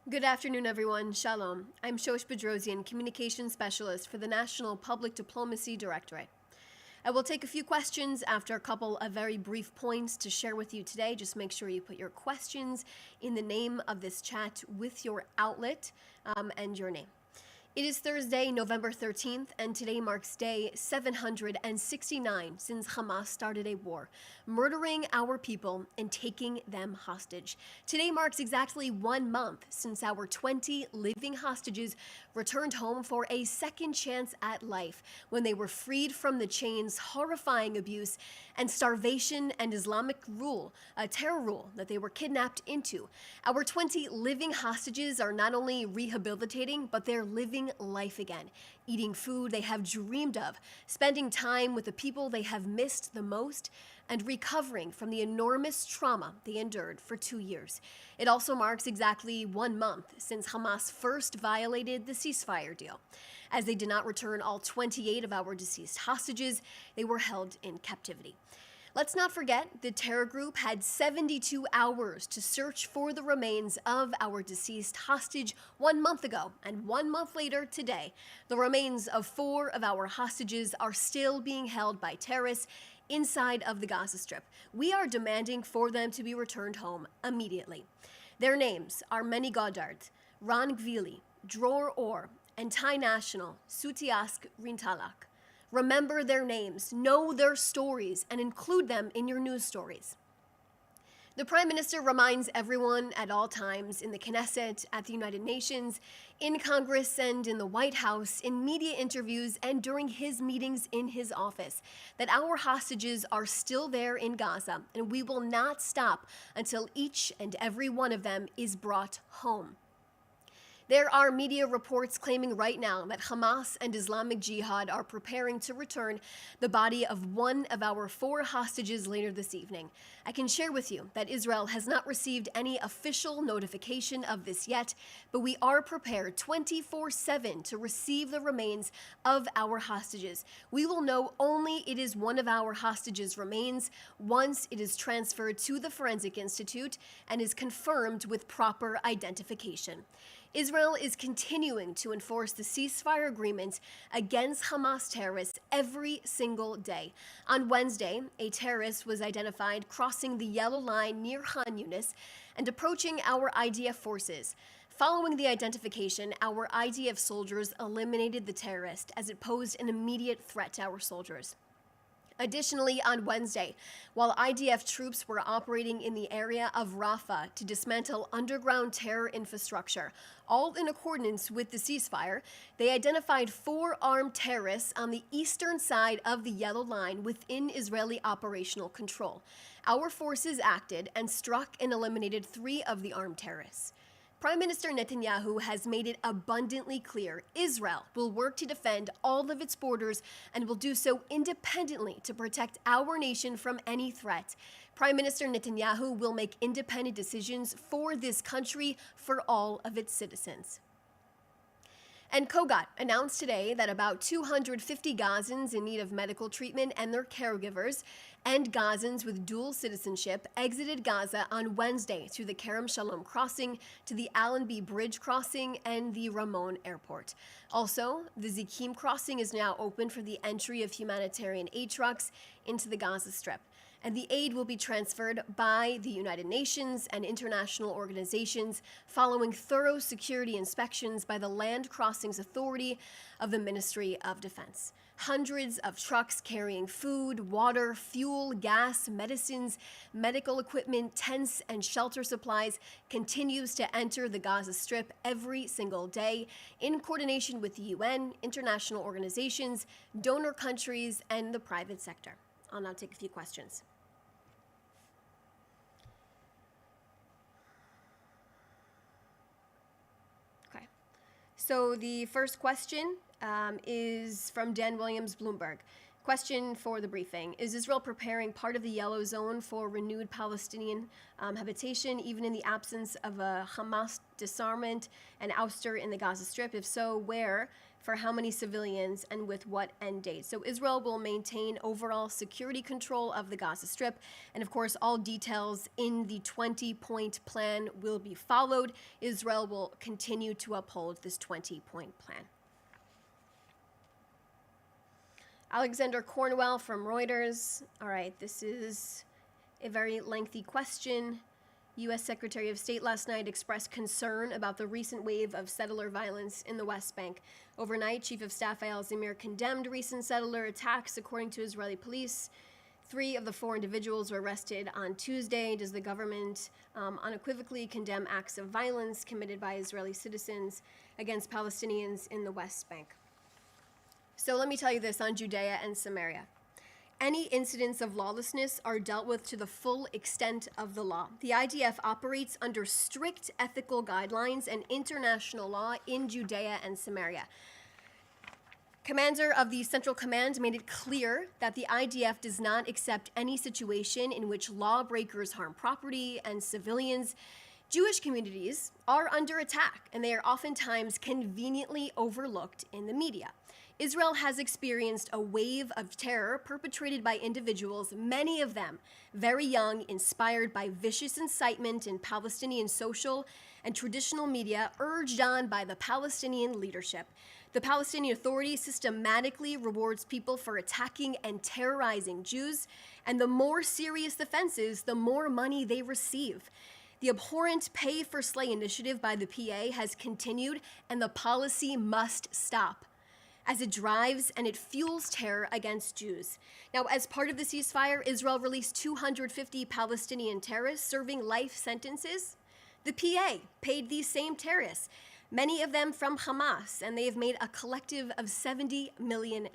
Good afternoon, everyone. Shalom. I'm Shosh Bedrosian, Communications Specialist for the National Public Diplomacy Directorate. I will take a few questions after a couple of very brief points to share with you today. Just make sure you put your questions in the name of this chat with your outlet and your name. It is Thursday, November 13th, and today marks day 769 since Hamas started a war, murdering our people and taking them hostage. Today marks exactly 1 month since our 20 living hostages returned home for a second chance at life when they were freed from the chains, horrifying abuse, and starvation and Islamic rule, a terror rule that they were kidnapped into. Our 20 living hostages are not only rehabilitating, but they're living life again, eating food they have dreamed of, spending time with the people they have missed the most, and recovering from the enormous trauma they endured for 2 years. It also marks exactly 1 month since Hamas first violated the ceasefire deal. As they did not return all 28 of our deceased hostages, they were held in captivity. Let's not forget the terror group had 72 hours to search for the remains of our deceased hostage 1 month ago, and 1 month later today, the remains of 4 of our hostages are still being held by terrorists inside of the Gaza Strip. We are demanding for them to be returned home immediately. Their names are Meni Goddard, Ron Gvili, Dror Or, and Thai national Sutiask Rintalak. Remember their names, know their stories, and include them in your news stories. The Prime Minister reminds everyone at all times in the Knesset, at the United Nations, in Congress, and in the White House, in media interviews, and during his meetings in his office, that our hostages are still there in Gaza, and we will not stop until each and every one of them is brought home. There are media reports claiming right now that Hamas and Islamic Jihad are preparing to return the body of one of our 4 hostages later this evening. I can share with you that Israel has not received any official notification of this yet, but we are prepared 24/7 to receive the remains of our hostages. We will know only it is one of our hostages' remains once it is transferred to the Forensic Institute and is confirmed with proper identification. Israel is continuing to enforce the ceasefire agreement against Hamas terrorists every single day. On Wednesday, a terrorist was identified crossing the yellow line near Khan Yunis and approaching our IDF forces. Following the identification, our IDF soldiers eliminated the terrorist as it posed an immediate threat to our soldiers. Additionally, on Wednesday, while IDF troops were operating in the area of Rafah to dismantle underground terror infrastructure, all in accordance with the ceasefire, they identified 4 armed terrorists on the eastern side of the yellow line within Israeli operational control. Our forces acted and struck and eliminated 3 of the armed terrorists. Prime Minister Netanyahu has made it abundantly clear Israel will work to defend all of its borders and will do so independently to protect our nation from any threat. Prime Minister Netanyahu will make independent decisions for this country for all of its citizens. And Kogat announced today that about 250 Gazans in need of medical treatment and their caregivers and Gazans with dual citizenship exited Gaza on Wednesday through the Kerem Shalom crossing to the Allenby Bridge crossing and the Ramon Airport. Also, the Zikim crossing is now open for the entry of humanitarian aid trucks into the Gaza Strip. And the aid will be transferred by the United Nations and international organizations following thorough security inspections by the Land Crossings Authority of the Ministry of Defense. Hundreds of trucks carrying food, water, fuel, gas, medicines, medical equipment, tents, and shelter supplies continues to enter the Gaza Strip every single day in coordination with the UN, international organizations, donor countries, and the private sector. I'll now take a few questions. Okay. So the first question is from Dan Williams, Bloomberg. Question for the briefing. Is Israel preparing part of the yellow zone for renewed Palestinian habitation, even in the absence of a Hamas disarmament and ouster in the Gaza Strip? If so, where? for how many civilians and with what end date. So Israel will maintain overall security control of the Gaza Strip. And of course, all details in the 20-point plan will be followed. Israel will continue to uphold this 20-point plan. Alexander Cornwell from Reuters. All right, this is a very lengthy question. U.S. Secretary of State last night expressed concern about the recent wave of settler violence in the West Bank. Overnight, Chief of Staff Eyal Zamir condemned recent settler attacks, according to Israeli police. 3 of the 4 individuals were arrested on Tuesday. Does the government unequivocally condemn acts of violence committed by Israeli citizens against Palestinians in the West Bank? So let me tell you this on Judea and Samaria. Any incidents of lawlessness are dealt with to the full extent of the law. The IDF operates under strict ethical guidelines and international law in Judea and Samaria. Commander of the Central Command made it clear that the IDF does not accept any situation in which lawbreakers harm property and civilians. Jewish communities are under attack, and they are oftentimes conveniently overlooked in the media. Israel has experienced a wave of terror perpetrated by individuals, many of them very young, inspired by vicious incitement in Palestinian social and traditional media, urged on by the Palestinian leadership. The Palestinian Authority systematically rewards people for attacking and terrorizing Jews, and the more serious the offenses, the more money they receive. The abhorrent Pay for Slay initiative by the PA has continued, and the policy must stop, as it drives and it fuels terror against Jews. Now, as part of the ceasefire, Israel released 250 Palestinian terrorists serving life sentences. The PA paid these same terrorists, many of them from Hamas, and they have made a collective of $70 million.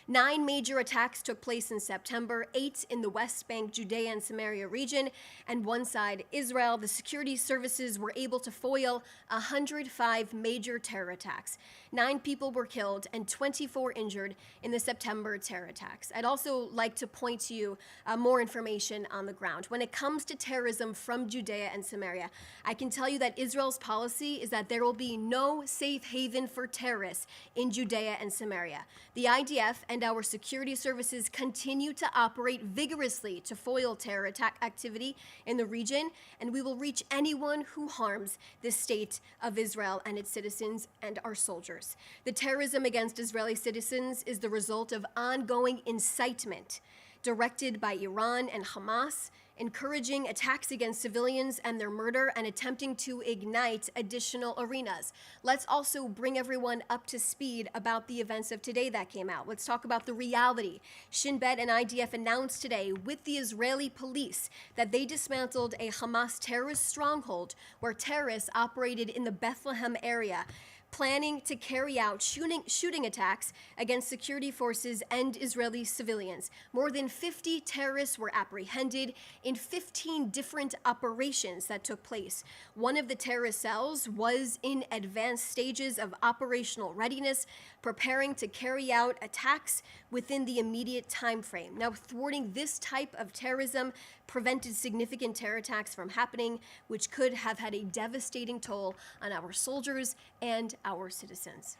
9 major attacks took place in September, 8 in the West Bank, Judea and Samaria region, and one side, Israel. The security services were able to foil 105 major terror attacks. 9 people were killed and 24 injured in the September terror attacks. I'd also like to point to you more information on the ground. When it comes to terrorism from Judea and Samaria, I can tell you that Israel's policy is that there will be no safe haven for terrorists in Judea and Samaria. The IDF and our security services continue to operate vigorously to foil terror attack activity in the region, and we will reach anyone who harms the state of Israel and its citizens and our soldiers. The terrorism against Israeli citizens is the result of ongoing incitement directed by Iran and Hamas, encouraging attacks against civilians and their murder and attempting to ignite additional arenas. Let's also bring everyone up to speed about the events of today that came out. Let's talk about the reality. Shin Bet and IDF announced today with the Israeli police that they dismantled a Hamas terrorist stronghold where terrorists operated in the Bethlehem area, planning to carry out shooting attacks against security forces and Israeli civilians. More than 50 terrorists were apprehended in 15 different operations that took place. One of the terrorist cells was in advanced stages of operational readiness, preparing to carry out attacks within the immediate time frame. Now, thwarting this type of terrorism prevented significant terror attacks from happening, which could have had a devastating toll on our soldiers and our citizens.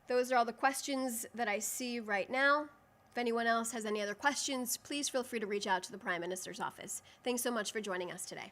Those are all the questions that I see right now. If anyone else has any other questions, please feel free to reach out to the Prime Minister's office. Thanks so much for joining us today.